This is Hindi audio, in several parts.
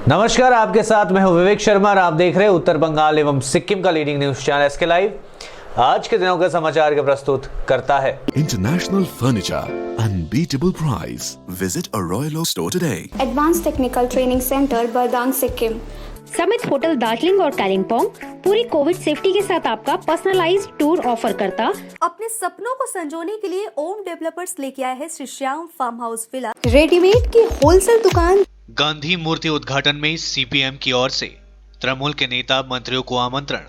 नमस्कार, आपके साथ मैं हूं विवेक शर्मा और आप देख रहे हैं उत्तर बंगाल एवं सिक्किम का leading news channel SK live. आज के दिनों के समाचार के प्रस्तुत करता है International Furniture, unbeatable price. Visit a Royal Oak store today. Advance technical training centre Bardang Sikkim. Summit Hotel Darjeeling और कालिम्पोंग पूरी कोविड सेफ्टी के साथ आपका पर्सनलाइज्ड टूर ऑफर करता। अपने सपनों को संजोने के लिए ओम डेवलपर्स लेके आए हैं Shri Shyam farm house villa. Readymade की होलसेल दुकान। गांधी मूर्ति उद्घाटन में सीपीएम की ओर से तृणमूल के नेता मंत्रियों को आमंत्रण।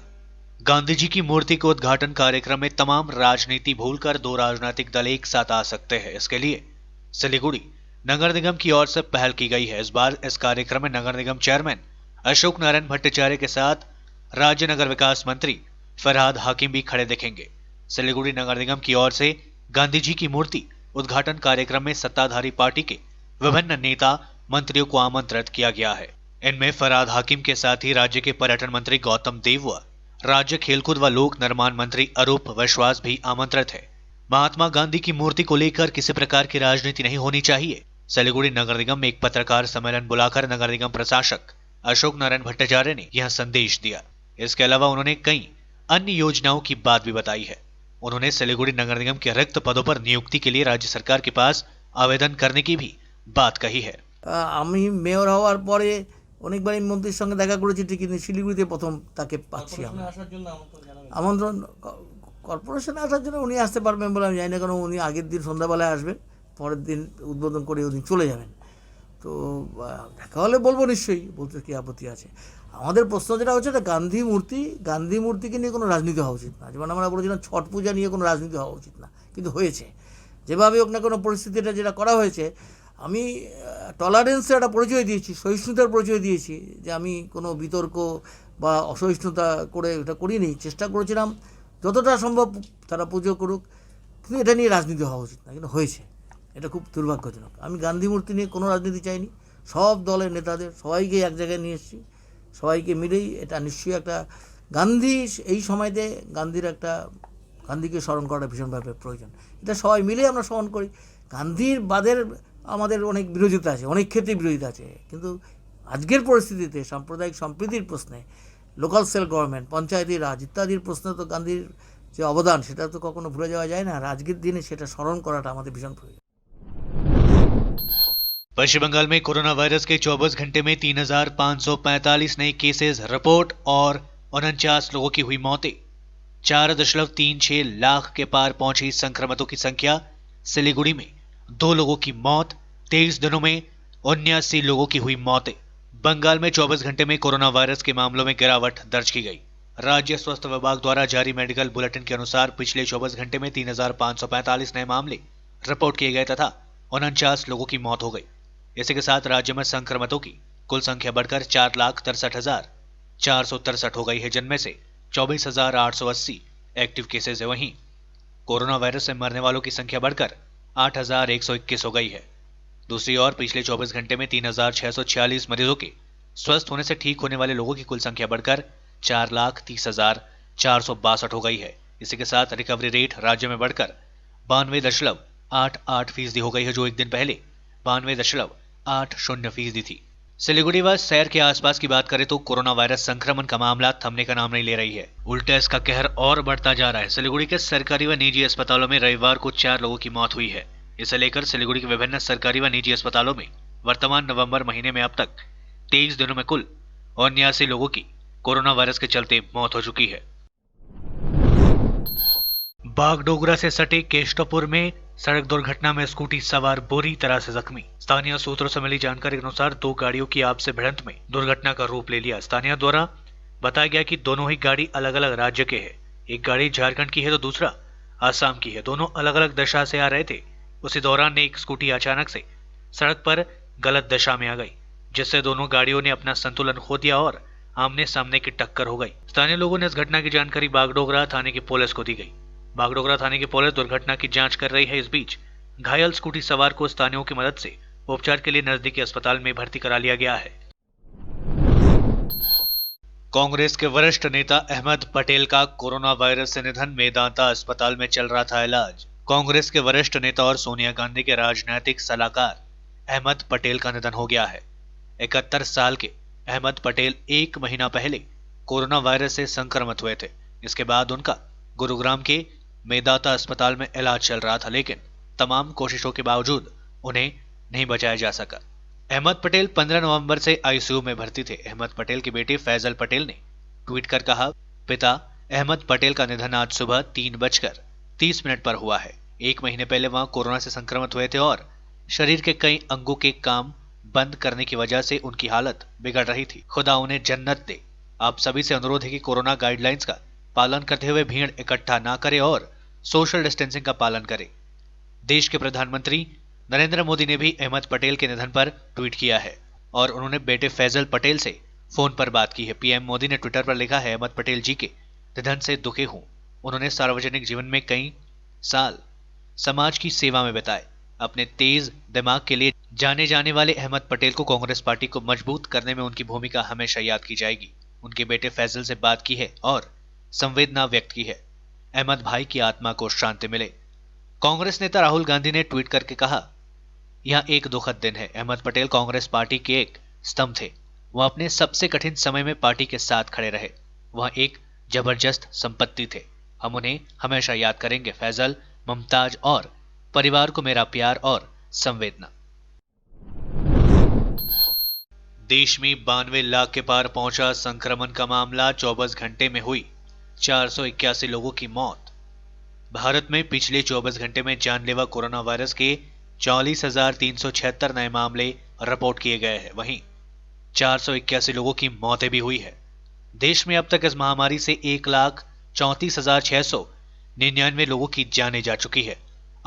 गांधी जी की मूर्ति के उद्घाटन कार्यक्रम में तमाम राजनीति भूलकर दो राजनीतिक दल एक साथ आ सकते हैं। इसके लिए सिलीगुड़ी नगर निगम की ओर से पहल की गई है। इस बार इस कार्यक्रम में नगर निगम चेयरमैन अशोक नारायण भट्टाचार्य के साथ राज्य नगर विकास मंत्री फरहाद हाकिम भी खड़े दिखेंगे। सिलीगुड़ी नगर निगम की ओर से गांधी जी की मूर्ति उद्घाटन कार्यक्रम में सत्ताधारी पार्टी के विभिन्न नेता मंत्रियों को आमंत्रित किया गया है। इनमें फरहाद हाकिम के साथ ही राज्य के पर्यटन मंत्री गौतम देव व राज्य खेलकूद व लोक निर्माण मंत्री अरूप विश्वास भी आमंत्रित है। महात्मा गांधी की मूर्ति को लेकर किसी प्रकार की राजनीति नहीं होनी चाहिए। सिलीगुड़ी नगर निगम में एक पत्रकार सम्मेलन बुलाकर नगर निगम प्रशासक अशोक नारायण भट्टाचार्य ने यह संदेश दिया। इसके अलावा उन्होंने कई अन्य योजनाओं की बात भी बताई है। उन्होंने सिलीगुड़ी नगर निगम के रिक्त पदों पर नियुक्ति के लिए राज्य सरकार के पास आवेदन करने की भी बात कही है। আমি মেয়র হওয়ার পরে অনেকবার এই মন্ত্রীর সঙ্গে দেখা করেছি ঠিকই, কিন্তু শিলিগুড়িতে প্রথম তাকে পাচ্ছি। আমন্ত্রণ কর্পোরেশনে আসার জন্য উনি আসতে পারবেন বলে আমি জানি না, কারণ উনি আগের দিন সন্ধ্যাবেলায় আসবেন, পরের দিন উদ্বোধন করে উনি চলে যাবেন। তো দেখা হলে বলবো নিশ্চয়ই, বলতে কী আপত্তি আছে। আমাদের প্রশ্ন যেটা হচ্ছে এটা গান্ধী মূর্তিকে নিয়ে কোনো রাজনীতি হওয়া উচিত না। যেমন আমরা বলেছিলাম ছট পূজা নিয়ে কোনো রাজনীতি হওয়া উচিত না, কিন্তু হয়েছে। যেভাবে হোক না কোনো পরিস্থিতিটা যেটা করা হয়েছে, আমি টলারেন্সের একটা পরিচয় দিয়েছি, সহিষ্ণুতার পরিচয় দিয়েছি, যে আমি কোনো বিতর্ক বা অসহিষ্ণুতা করে এটা করিনি। চেষ্টা করেছিলাম যতটা সম্ভব তারা পুজো করুক, কিন্তু এটা নিয়ে রাজনীতি হওয়া উচিত না, কিন্তু হয়েছে। এটা খুব দুর্ভাগ্যজনক। আমি গান্ধী মূর্তি নিয়ে কোনো রাজনীতি চাইনি। সব দলের নেতাদের সবাইকে এক জায়গায় নিয়ে এসেছি, সবাইকে মিলেই এটা নিশ্চয়ই একটা গান্ধী এই সময়তে গান্ধীকে স্মরণ করাটা ভীষণভাবে প্রয়োজন। এটা সবাই মিলেই আমরা স্মরণ করি। গান্ধীর বাদের আমাদের অনেক বিরোধিতা আছে, অনেক ক্ষেত্রে বিরোধিতা আছে, কিন্তু আজকের পরিস্থিতিতে সাম্প্রদায়িক সম্প্রীতির প্রশ্নে, লোকাল সেলফ গভর্নমেন্ট, পঞ্চায়েতি রাজ ইত্যাদির প্রশ্নে তো গান্ধীর যে অবদান সেটা তো কখনো ভুলে যাওয়া যায় না। আর আজকের দিনে সেটা স্মরণ করাটা আমাদের ভীষণ প্রয়োজন। पश्चिम बंगाल में कोरोना वायरस के 24 घंटे में 3,545 नए केसेस रिपोर्ट और 49 लोगों की हुई मौतें। 4.36 लाख के पार पहुंची संक्रमितों की संख्या। सिलीगुड़ी में 2 लोगों की मौत। 23 दिनों में 79 लोगों की हुई मौतें। बंगाल में 24 घंटे में कोरोना वायरस के मामलों में गिरावट दर्ज की गई। राज्य स्वास्थ्य विभाग द्वारा जारी मेडिकल बुलेटिन के अनुसार पिछले 24 घंटे में 3,545 नए मामले रिपोर्ट किए गए तथा 49 लोगों की मौत हो गई। इसी के साथ राज्य में संक्रमितों की कुल संख्या बढ़कर 4,63,463 हो गई है, जिनमें से 24,880 एक्टिव केसेज है। वहीं कोरोना वायरस से मरने वालों की संख्या बढ़कर 8,121 हो गई है। दूसरी ओर पिछले 24 घंटे में 3,646 मरीजों के स्वस्थ होने से ठीक होने वाले लोगों की कुल संख्या बढ़कर 4,30,462 हो गई है। इसी के साथ रिकवरी रेट राज्य में बढ़कर 92.88% हो गई है, जो एक दिन पहले 92.80% थी। सिलीगुड़ी व शहर के आसपास की बात करें तो कोरोना वायरस संक्रमण का मामला थमने का नाम नहीं ले रही है, उल्टा इसका कहर और बढ़ता जा रहा है। सिलीगुड़ी के सरकारी व निजी अस्पतालों में रविवार को 4 लोगों की मौत हुई है। इसे लेकर सिलीगुड़ी के विभिन्न सरकारी व निजी अस्पतालों में वर्तमान नवंबर महीने में अब तक 23 दिनों में कुल 79 लोगों की कोरोना वायरस के चलते मौत हो चुकी है। बागडोगरा से सटे केष्टपुर में सड़क दुर्घटना में स्कूटी सवार बुरी तरह से जख्मी। स्थानीय सूत्रों से मिली जानकारी के अनुसार 2 गाड़ियों की आपसी भिड़ंत में दुर्घटना का रूप ले लिया। स्थानीय द्वारा बताया गया कि दोनों ही गाड़ी अलग अलग राज्य के हैं। एक गाड़ी झारखंड की है तो दूसरा आसाम की है। दोनों अलग अलग दशा से आ रहे थे। उसी दौरान एक स्कूटी अचानक से सड़क पर गलत दशा में आ गई, जिससे दोनों गाड़ियों ने अपना संतुलन खो दिया और आमने सामने की टक्कर हो गई। स्थानीय लोगों ने इस घटना की जानकारी बागडोगरा थाने की पुलिस को दी गई। बागडोगरा थाने की पुलिस दुर्घटना की जांच कर रही है। इस बीच घायल स्कूटी सवार को स्थानीयों की मदद से उपचार के लिए नजदीकी अस्पताल में भर्ती करा लिया गया है। कांग्रेस के वरिष्ठ नेता अहमद पटेल का कोरोना वायरस से निधन। मेदांता अस्पताल में चल रहा था इलाज। कांग्रेस के वरिष्ठ नेता और सोनिया गांधी के राजनीतिक सलाहकार अहमद पटेल का निधन हो गया है। 71 साल के अहमद पटेल 1 महीना पहले कोरोना वायरस से संक्रमित हुए थे। इसके बाद उनका गुरुग्राम के मेदाता अस्पताल में इलाज चल रहा था, लेकिन तमाम कोशिशों के बावजूद उन्हें नहीं बचाया जा सका। अहमद पटेल 15 नवंबर से आईसीयू में भर्ती थे। अहमद पटेल के बेटे फैजल पटेल ने ट्वीट कर कहा, पिता अहमद पटेल का निधन आज सुबह 3:30 पर हुआ है। 1 महीने पहले वहां कोरोना से संक्रमित हुए थे और शरीर के कई अंगों के काम बंद करने की वजह से उनकी हालत बिगड़ रही थी। खुदा उन्हें जन्नत दे। आप सभी से अनुरोध है कि कोरोना गाइडलाइंस का पालन करते हुए भीड़ इकट्ठा ना करें और सोशल डिस्टेंसिंग का पालन करें। देश के प्रधानमंत्री नरेंद्र मोदी ने भी अहमद पटेल के निधन पर ट्वीट किया है और उन्होंने बेटे फैजल पटेल से फोन पर बात की है। पीएम मोदी ने ट्विटर पर लिखा है, अहमद पटेल जी के निधन से दुखी हूं। उन्होंने सार्वजनिक जीवन में कई साल समाज की सेवा में बिताए। अपने तेज दिमाग के लिए जाने जाने वाले अहमद पटेल को कांग्रेस पार्टी को मजबूत करने में उनकी भूमिका हमेशा याद की जाएगी। उनके बेटे फैजल से बात की है और संवेदना व्यक्त की है। अहमद भाई की आत्मा को शांति मिले। कांग्रेस नेता राहुल गांधी ने ट्वीट करके कहा, यह एक दुखद दिन है। अहमद पटेल कांग्रेस पार्टी के एक स्तंभ थे। वह अपने सबसे कठिन समय में पार्टी के साथ खड़े रहे। वह एक जबरदस्त संपत्ति थे। हम उन्हें हमेशा याद करेंगे। फैजल, मुमताज और परिवार को मेरा प्यार और संवेदना। देश में 92 लाख के पार पहुंचा संक्रमण का मामला। 24 घंटे में हुई 481 लोगों की मौत। भारत में पिछले 24 घंटे में जानलेवा कोरोना वायरस के 44,376 नए मामले रिपोर्ट किए गए हैं। वहीं 481 लोगों की मौतें भी हुई है। देश में अब तक इस महामारी से 1,34,699 लोगों की जानें जा चुकी है।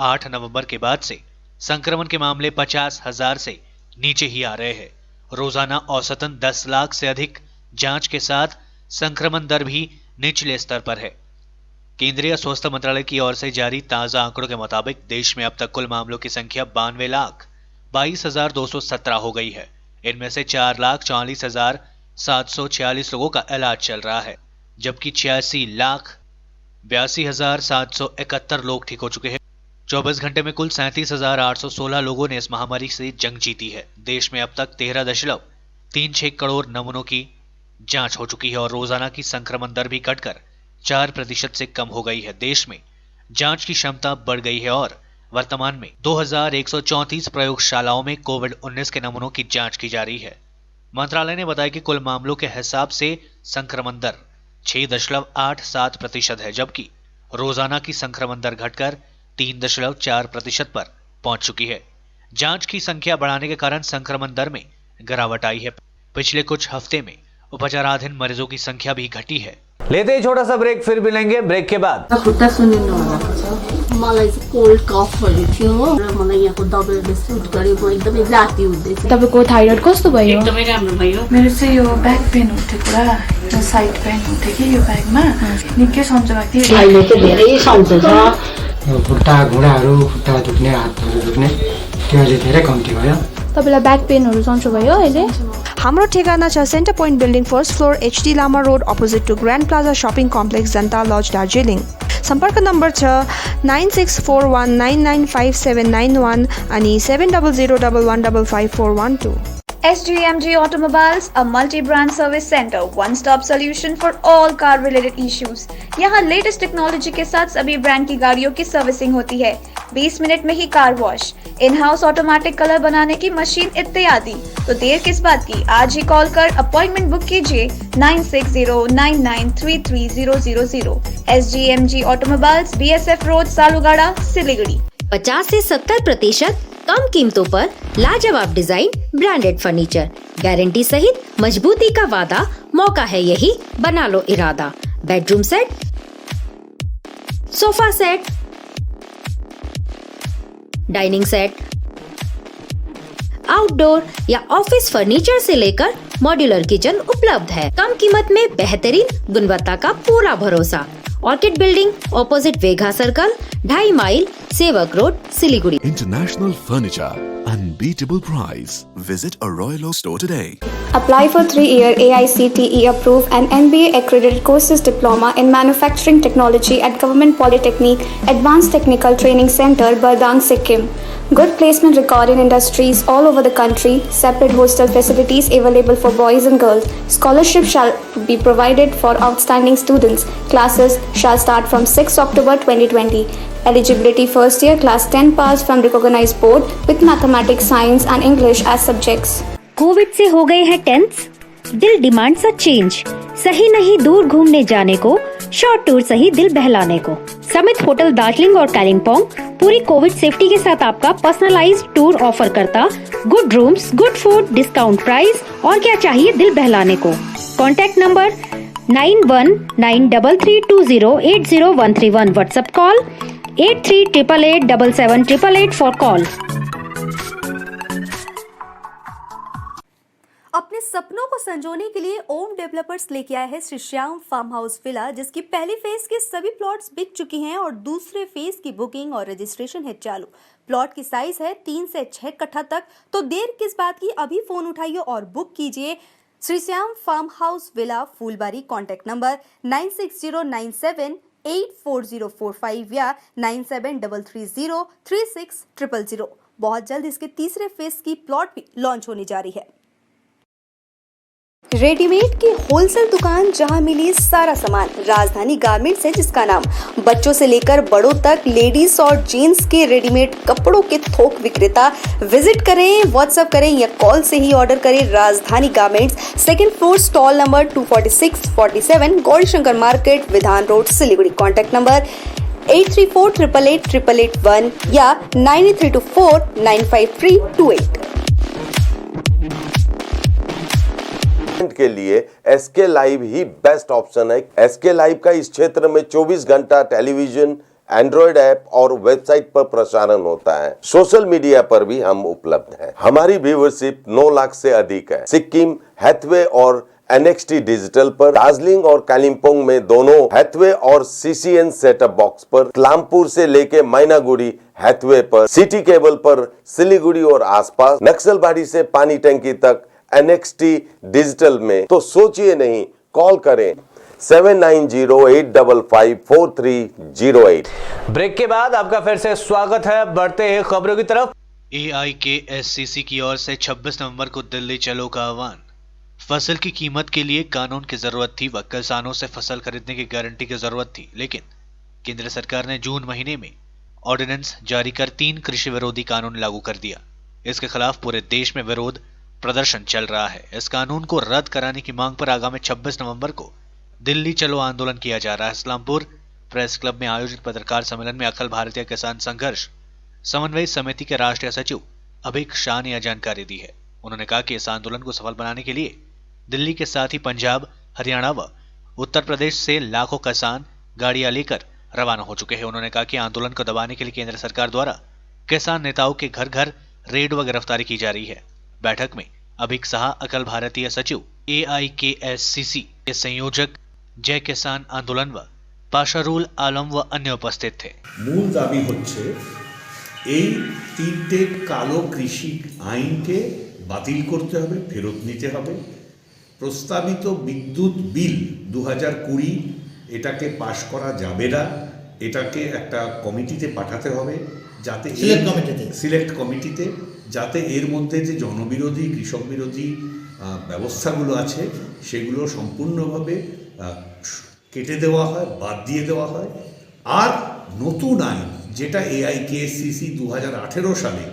8 नवंबर के बाद से संक्रमण के मामले 50,000 से नीचे ही आ रहे हैं। रोजाना औसतन 10 लाख से अधिक जांच के साथ संक्रमण दर भी निचले स्तर पर है। केंद्रीय स्वास्थ्य मंत्रालय की ओर से जारी ताजा आंकड़ों के मुताबिक देश में अब तक कुल मामलों की संख्या 92,22,217 हो गई है। इनमें से 4,40,746 लोगों का इलाज चल रहा है, जबकि 86,82,771 लोग ठीक हो चुके हैं। 24 घंटे में कुल 37,816 लोगों ने इस महामारी से जंग जीती है। देश में अब तक 13.36 करोड़ नमूनों की जांच हो चुकी है और रोजाना की संक्रमण दर भी घटकर 4% से कम हो गई है। देश में जांच की क्षमता बढ़ गई है और वर्तमान में 2,134 प्रयोगशालाओं में कोविड-19 के नमूनों की जांच की जा रही है। मंत्रालय ने बताया कि कुल मामलों के हिसाब से संक्रमण दर 6.87% है, जबकि रोजाना की संक्रमण दर घटकर 3.4% पर पहुंच चुकी है। जांच की संख्या बढ़ाने के कारण संक्रमण दर में गिरावट आई है। पिछले कुछ हफ्ते में उपचाराधीन मरीजों की संख्या भी घटी है। लेते ही छोटा सा ब्रेक, फिर मिलेंगे ब्रेक के बाद। मलाई चाहिँ कोल्ड कफहरू थियो र मलाई यहाँको दबाईले सुट गर्यो। म एकदमै जाती हुँदैछ। तपाईको थाइरोइड कस्तो भयो? एकदमै राम्रो भयो। मेरो चाहिँ यो ब्याक पेन हुन्थ्यो पुरा, यो साइड पेन हुन्थ्यो कि यो ब्याकमा निकै सन्चो भएको थियो। अहिले चाहिँ धेरै सन्चो छ। खुट्टा घुँडाहरू, खुट्टा दुख्ने, हातहरू दुख्ने त्यो अहिले धेरै कम्ती भयो। तपाईलाई ब्याक पेनहरू सन्चो भयो अहिले? हाम्रो ठेगाना छ centre point building, first floor, HD Lama road, opposite to grand plaza shopping complex, जनता लज, दार्जिलिङ। सम्पर्क नम्बर छ 9641995791 अनि 7001155412। SGMG Automobiles, a multi-brand service center, one-stop solution for all car-related issues. यहाँ लेटेस्ट टेक्नोलॉजी के साथ सभी ब्रांड की गाड़ियों की सर्विसिंग होती है। 20 मिनट में ही car wash, in house automatic colour बनाने की मशीन इत्यादि। तो देर किस बात की, आज ही कॉल कर अपॉइंटमेंट बुक कीजिए 9609933000। SGMG Automobiles, BSF road, Salugara, Siliguri. 50 से 70% कम कीमतों पर लाजवाब डिजाइन, ब्रांडेड फर्नीचर, गारंटी सहित मजबूती का वादा। मौका है यही, बना लो इरादा। Bedroom set, sofa set, dining set, outdoor या ऑफिस फर्नीचर से लेकर मॉड्यूलर किचन उपलब्ध है। कम कीमत में बेहतरीन गुणवत्ता का पूरा भरोसा। ऑर्किड बिल्डिंग, ऑपोजिट वेगा सर्कल, 2.5 माइल, सेवक road, Siliguri. International Furniture, unbeatable price. Visit a Royal Oak store today. Apply for 3-year AICTE approved and MBA accredited courses diploma in manufacturing technology at Government Polytechnic Advanced Technical Training Center, Bardang, Sikkim. Good placement record in industries all over the country. Separate hostel facilities available for boys and girls. Scholarship shall be provided for outstanding students. Classes shall start from 6 October 2020. Eligibility first year class 10 pass from recognized board with mathematics, science and English as subjects. Covid से हो गए हैं टेंस, दिल डिमांड सा चेंज, सही नहीं दूर घूमने जाने को, शॉर्ट टूर सही दिल बहलाने को। समिट होटल दार्जिलिंग और कालिम्पोंग पूरी कोविड सेफ्टी के साथ आपका पर्सनलाइज्ड टूर ऑफर करता, good rooms, good food, discount price और क्या चाहिए दिल बहलाने को। Contact number 919332080131, WhatsApp call 8388877888 for call. अपने सपनों को संजोने के लिए ओम डेवलपर्स लेके आया है Shri Shyam farm house villa, जिसकी पहली फेज के सभी प्लॉट्स बिक चुकी हैं और दूसरे फेज की बुकिंग और रजिस्ट्रेशन है चालू। प्लॉट की साइज है 3 से 6 कट्ठा तक, तो देर किस बात की, अभी फोन उठाइए और बुक कीजिए। Shri Shyam farm house villa, Phulbari. Contact number 9609784045 या 9733036000। बहुत जल्द इसके तीसरे फेज की प्लॉट भी लॉन्च होने जा रही है। रेडीमेड की होलसेल दुकान जहां मिली सारा सामान, राजधानी गारमेंट्स है जिसका नाम। बच्चों से लेकर बड़ों तक लेडीज और जेंट्स के रेडीमेड कपड़ों के थोक विक्रेता। विजिट करें, व्हाट्सएप करें या कॉल से ही ऑर्डर करें। राजधानी garments, 2nd floor, stall number 246-47, Gaurishankar market, विधान रोड, सिलीगुड़ी। कॉन्टैक्ट नंबर 8348888881 या 9324953228। के लिए एसके लाइव ही बेस्ट ऑप्शन है। एसके लाइव का इस क्षेत्र में 24 घंटा टेलीविजन, एंड्रॉइड ऐप और वेबसाइट पर प्रसारण होता है। सोशल मीडिया पर भी हम उपलब्ध हैं। हमारी व्यूवरशिप 9 लाख से अधिक है। सिक्किम, हैथवे और NXT डिजिटल पर, दार्जिलिंग और कालिम्पोंग में दोनों हैथवे और CCN सेटअप बॉक्स पर, क्लामपुर से लेके मैनागुड़ी हैथवे पर, सिटी केबल पर सिलीगुड़ी और आसपास, नक्सलबाड़ी से पानी टंकी तक NXT डिजिटल में। तो सोचिए नहीं, कॉल करें 7908554308। ब्रेक के बाद आपका फिर से स्वागत है। बढ़ते हैं खबरों की तरफ। AIKSCC की ओर से 26 नवंबर को दिल्ली चलो का आह्वान। फसल की कीमत के लिए कानून की जरूरत थी व किसानों से फसल खरीदने की गारंटी की जरूरत थी, लेकिन केंद्र सरकार ने जून महीने में ऑर्डिनेंस जारी कर 3 कृषि विरोधी कानून लागू कर दिया। इसके खिलाफ पूरे देश में विरोध प्रदर्शन चल रहा है। इस कानून को रद्द कराने की मांग पर आगामी 26 नवंबर को दिल्ली चलो आंदोलन किया जा रहा है। इस्लामपुर प्रेस क्लब में आयोजित पत्रकार सम्मेलन में अखिल भारतीय किसान संघर्ष समन्वय समिति के राष्ट्रीय सचिव अभिक शाह ने यह जानकारी दी है। उन्होंने कहा कि इस आंदोलन को सफल बनाने के लिए दिल्ली के साथ ही पंजाब, हरियाणा व उत्तर प्रदेश से लाखों किसान गाड़ियां लेकर रवाना हो चुके हैं। उन्होंने कहा कि आंदोलन को दबाने के लिए केंद्र सरकार द्वारा किसान नेताओं के घर घर रेड व गिरफ्तारी की जा रही है। बैठक में अभिक शाह, अखिल भारतीय सचिव AIKSCC के संयोजक जय किसान आंदोलन व पाशारुल आलम व अन्य उपस्थित थे। मूल दाबी হচ্ছে এই 3টে কালো কৃষি আইনকে বাতিল করতে হবে, ফেরত নিতে হবে। প্রস্তাবিত বিদ্যুৎ বিল 2020 এটাকে পাশ করা যাবে না, এটাকে একটা কমিটিতে পাঠাতে হবে, যাতে সিলেক্ট কমিটিতে যাতে এর মধ্যে যে জনবিরোধী, কৃষক বিরোধী ব্যবস্থাগুলো আছে সেগুলো সম্পূর্ণভাবে কেটে দেওয়া হয়, বাদ দিয়ে দেওয়া হয়। আর নতুন আইন যেটা AIKSCC 2018 সালে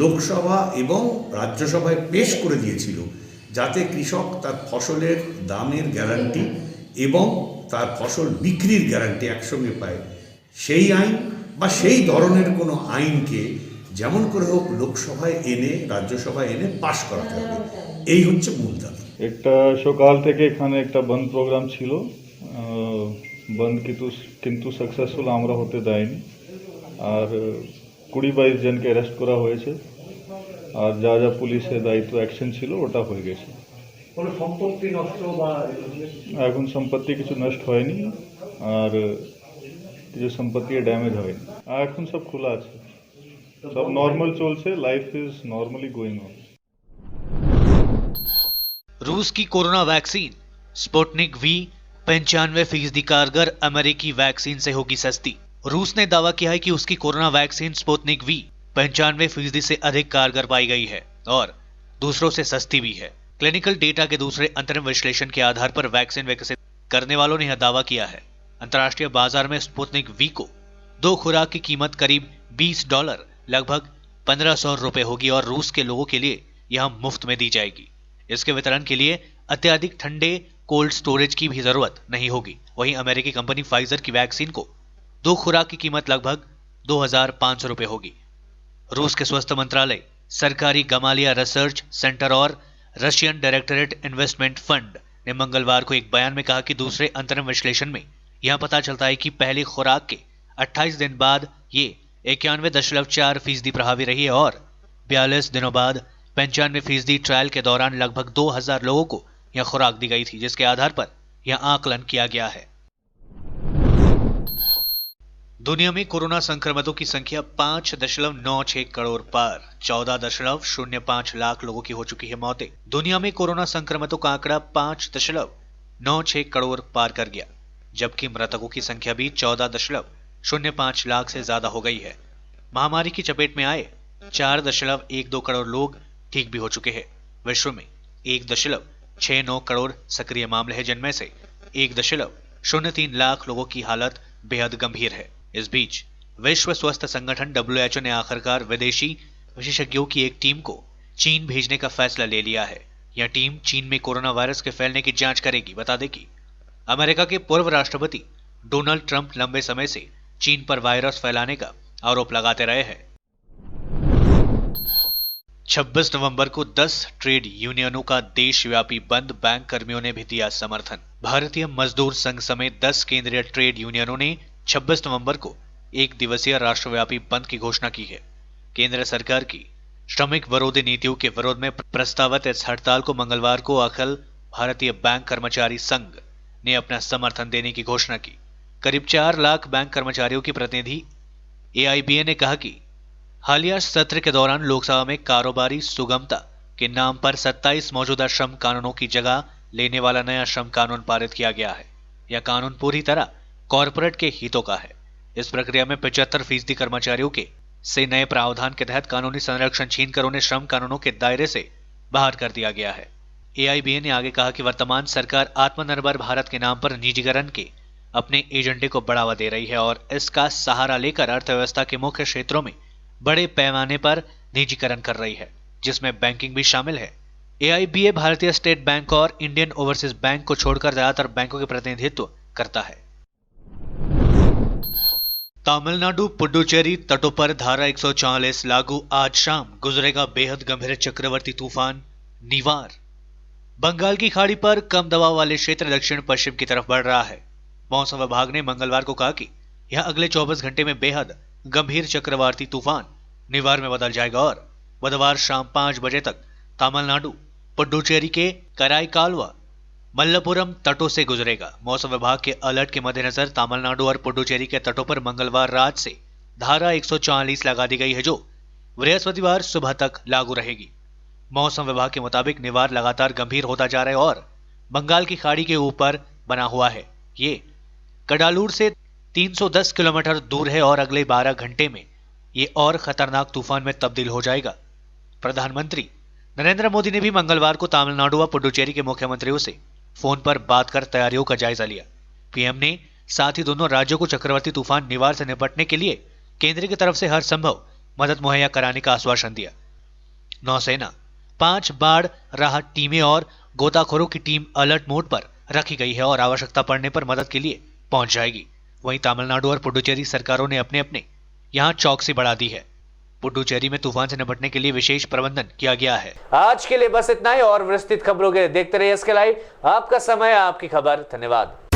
লোকসভা এবং রাজ্যসভায় পেশ করে দিয়েছিল, যাতে কৃষক তার ফসলের দামের গ্যারান্টি এবং তার ফসল বিক্রির গ্যারান্টি একসঙ্গে পায়, সেই আইন বা সেই ধরনের কোনো আইনকে যেমন করে হোক লোকসভায় এনে, রাজ্যসভায় এনে পাশ করাতে হবে। এই হচ্ছে মূল দাবি। একটা সকাল থেকে এখানে একটা বন্ধ প্রোগ্রাম ছিল, বন্ধ কিন্তু সাকসেসফুল আমরা হতে দেয়নি। আর 20-22 জনকে অ্যারেস্ট করা হয়েছে, আর যা যা পুলিশের দায়িত্ব অ্যাকশন ছিল ওটা হয়ে গেছে। সম্পত্তি নষ্ট বা এখন সম্পত্তি কিছু নষ্ট হয়নি, আর কিছু সম্পত্তি ড্যামেজ হয়নি। এখন সব খোলা আছে, সব নর্মাল চলছে, লাইফ ইজ নর্মালি গোइंग ऑन। रूस की कोरोना वैक्सीन स्पुतनिक V 95% कारगर अमेरिकी वैक्सीन से होगी सस्ती। रूस ने दावा किया है कि उसकी कोरोना वैक्सीन स्पुतनिक V 95% से अधिक कारगर पाई गई है और दूसरों से सस्ती भी है। क्लिनिकल डेटा के दूसरे अंतरिम विश्लेषण के आधार पर वैक्सीन विकसित करने वालों ने यह दावा किया है। अंतर्राष्ट्रीय बाजार में स्पुतनिक वी को 2 खुराक की कीमत करीब $20 लगभग 1500 रुपए होगी और रूस के लोगों के लिए यह मुफ्त में दी जाएगी। इसके वितरण के लिए अत्यधिक ठंडे कोल्ड स्टोरेज की भी जरूरत नहीं होगी। वहीं अमेरिकी कंपनी फाइजर की वैक्सीन को 2 खुराक की कीमत लगभग 2500 रुपए होगी। रूस के स्वास्थ्य मंत्रालय, सरकारी गमालिया रिसर्च सेंटर और रशियन डायरेक्टरेट इन्वेस्टमेंट फंड ने मंगलवार को एक बयान में कहा कि दूसरे अंतरिम विश्लेषण में यह पता चलता है कि पहली खुराक के 28 दिन बाद ये 91.4% प्रभावी रही है और 42 दिनों बाद 95% ट्रायल के दौरान लगभग 2000 लोगों को यह खुराक दी गई थी, जिसके आधार पर यह आकलन किया गया है। दुनिया में कोरोना संक्रमितों की संख्या 5.96 करोड़ पार, 14.05 लाख लोगों की हो चुकी है मौतें। दुनिया में कोरोना संक्रमितों का आंकड़ा 5.96 करोड़ पार कर गया, जबकि मृतकों की संख्या भी 14.05 लाख से ज्यादा हो गई है। महामारी की चपेट में आए 4.12 करोड़ लोग ठीक भी हो चुके हैं। विश्व में 1.69 करोड़ सक्रिय मामले हैं, जिनमें से 1.03 लाख लोगों की हालत बेहद गंभीर है। इस बीच विश्व स्वास्थ्य संगठन WHO ने आखिरकार विदेशी विशेषज्ञों की एक टीम को चीन भेजने का फैसला ले लिया है। यह टीम चीन में कोरोना वायरस के फैलने की जांच करेगी। बता दें कि अमेरिका के पूर्व राष्ट्रपति डोनाल्ड ट्रंप लंबे समय से चीन पर वायरस फैलाने का आरोप लगाते रहे हैं। 26 नवंबर को 10 ट्रेड यूनियनों का देशव्यापी बंद, बैंक कर्मियों ने भी दिया समर्थन। भारतीय मजदूर संघ समेत 10 केंद्रीय ट्रेड यूनियनों ने 26 नवंबर को एक दिवसीय राष्ट्रव्यापी बंद की घोषणा की है। केंद्र सरकार की श्रमिक विरोधी नीतियों के विरोध में प्रस्तावित इस हड़ताल को मंगलवार को अखिल भारतीय बैंक कर्मचारी संघ ने अपना समर्थन देने की घोषणा की। करीब 4 लाख बैंक कर्मचारियों की प्रतिनिधि AIBA ने कहा कि हालिया सत्र के दौरान लोकसभा में कारोबारी सुगमता के नाम पर 27 मौजूदा श्रम कानूनों की जगह लेने वाला नया श्रम कानून पारित किया गया है। यह कानून पूरी तरह कॉरपोरेट के हितों का है। इस प्रक्रिया में 75% कर्मचारियों के से नए प्रावधान के तहत कानूनी संरक्षण छीनकर उन्हें श्रम कानूनों के दायरे से बाहर कर दिया गया है। AIBA ने आगे कहा कि वर्तमान सरकार आत्मनिर्भर भारत के नाम पर निजीकरण के अपने एजेंडे को बढ़ावा दे रही है और इसका सहारा लेकर अर्थव्यवस्था के मुख्य क्षेत्रों में बड़े पैमाने पर निजीकरण कर रही है, जिसमें बैंकिंग भी शामिल है। AIBA भारतीय स्टेट बैंक और इंडियन ओवरसीज बैंक को छोड़कर ज्यादातर बैंकों के प्रतिनिधित्व करता है। तमिलनाडु पुडुचेरी तटों पर धारा 144 लागू, आज शाम गुजरेगा बेहद गंभीर चक्रवाती तूफान निवार। बंगाल की खाड़ी पर कम दबाव वाले क्षेत्र दक्षिण पश्चिम की तरफ बढ़ रहा है। मौसम विभाग ने मंगलवार को कहा कि यह अगले 24 घंटे में बेहद गंभीर चक्रवाती तूफान निवार में बदल जाएगा और बुधवार शाम 5 बजे तक तमिलनाडु पुडुचेरी के कराईकालवा मल्लपुरम तटों से गुजरेगा। मौसम विभाग के अलर्ट के मद्देनजर तमिलनाडु और पुडुचेरी के तटों पर मंगलवार रात से धारा 144 लगा दी गई है, जो बृहस्पतिवार सुबह तक लागू रहेगी। मौसम विभाग के मुताबिक निवार लगातार गंभीर होता जा रहा है और बंगाल की खाड़ी के ऊपर बना हुआ है। ये कडालूर से 310 किलोमीटर दूर है और अगले 12 घंटे में ये और खतरनाक तूफान में तब्दील हो जाएगा। प्रधानमंत्री नरेंद्र मोदी ने भी मंगलवार को तमिलनाडु व पुडुचेरी के मुख्यमंत्रियों से फोन पर बात कर तैयारियों का जायजा लिया। पीएम ने साथ ही दोनों राज्यों को चक्रवाती तूफान निवार से निपटने के लिए केंद्र की तरफ से हर संभव मदद मुहैया कराने का आश्वासन दिया। नौसेना, 5 बाढ़ राहत टीमें और गोताखोरों की टीम अलर्ट मोड पर रखी गई है और आवश्यकता पड़ने पर मदद के लिए पहुंच जाएगी। वहीं तमिलनाडु और पुडुचेरी सरकारों ने अपने अपने यहां चौकसी बढ़ा दी है। पुडुचेरी में तूफान से निपटने के लिए विशेष प्रबंधन किया गया है। आज के लिए बस इतना ही और विस्तृत खबरों के लिए देखते रहिए SK लाइव। आपका समय, आपकी खबर। धन्यवाद।